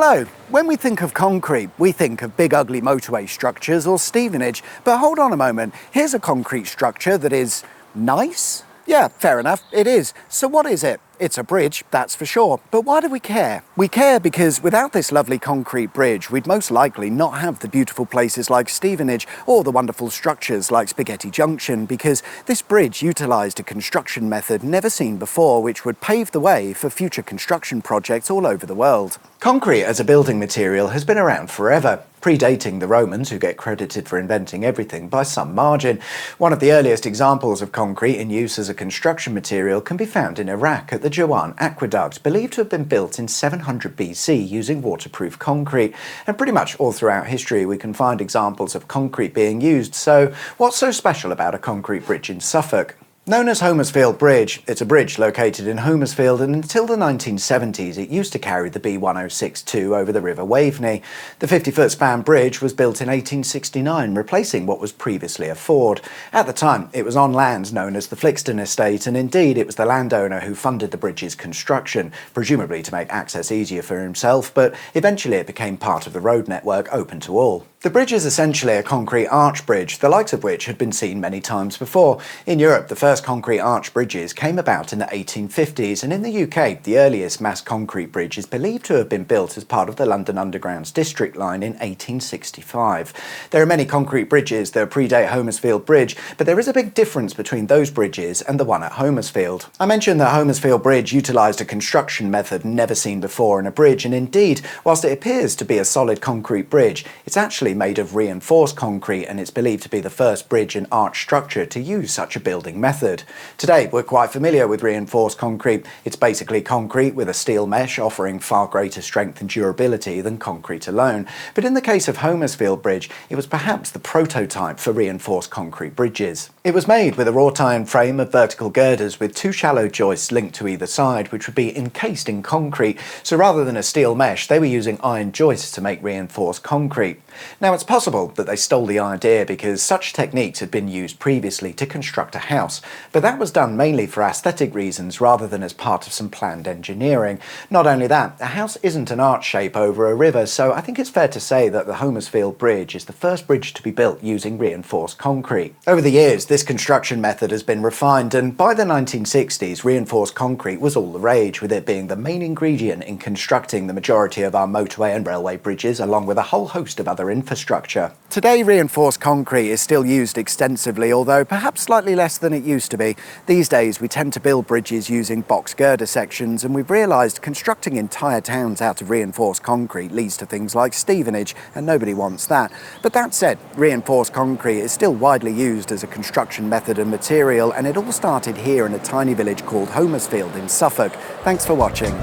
Hello. When we think of concrete, we think of big ugly motorway structures or Stevenage. But hold on a moment. Here's a concrete structure that is nice? Yeah, fair enough, it is. So what is it? It's a bridge, that's for sure. But why do we care? We care because without this lovely concrete bridge, we'd most likely not have the beautiful places like Stevenage or the wonderful structures like Spaghetti Junction, because this bridge utilised a construction method never seen before, which would pave the way for future construction projects all over the world. Concrete as a building material has been around forever, predating the Romans, who get credited for inventing everything by some margin. One of the earliest examples of concrete in use as a construction material can be found in Iraq at the Jawan Aqueduct, believed to have been built in 700 BC using waterproof concrete. And pretty much all throughout history we can find examples of concrete being used. So what's so special about a concrete bridge in Suffolk? Known as Homersfield Bridge, it's a bridge located in Homersfield, and until the 1970s it used to carry the B1062 over the River Waveney. The 50-foot span bridge was built in 1869, replacing what was previously a ford. At the time it was on land known as the Flixton Estate, and indeed it was the landowner who funded the bridge's construction, presumably to make access easier for himself, but eventually it became part of the road network open to all. The bridge is essentially a concrete arch bridge, the likes of which had been seen many times before. In Europe, the first concrete arch bridges came about in the 1850s, and in the UK, the earliest mass concrete bridge is believed to have been built as part of the London Underground's District Line in 1865. There are many concrete bridges that predate Homersfield Bridge, but there is a big difference between those bridges and the one at Homersfield. I mentioned that Homersfield Bridge utilised a construction method never seen before in a bridge, and indeed, whilst it appears to be a solid concrete bridge, it's actually made of reinforced concrete, and it's believed to be the first bridge and arch structure to use such a building method. Today we're quite familiar with reinforced concrete. It's basically concrete with a steel mesh offering far greater strength and durability than concrete alone. But in the case of Homersfield Bridge, it was perhaps the prototype for reinforced concrete bridges. It was made with a wrought iron frame of vertical girders with two shallow joists linked to either side, which would be encased in concrete. So rather than a steel mesh, they were using iron joists to make reinforced concrete. Now, it's possible that they stole the idea because such techniques had been used previously to construct a house, but that was done mainly for aesthetic reasons rather than as part of some planned engineering. Not only that, a house isn't an arch shape over a river, so I think it's fair to say that the Homersfield Bridge is the first bridge to be built using reinforced concrete. Over the years, this construction method has been refined, and by the 1960s, reinforced concrete was all the rage, with it being the main ingredient in constructing the majority of our motorway and railway bridges, along with a whole host of other infrastructure. Today, reinforced concrete is still used extensively, although perhaps slightly less than it used to be. These days, we tend to build bridges using box girder sections, and we've realised constructing entire towns out of reinforced concrete leads to things like Stevenage, and nobody wants that. But that said, reinforced concrete is still widely used as a construction method and material, and it all started here in a tiny village called Homersfield in Suffolk. Thanks for watching.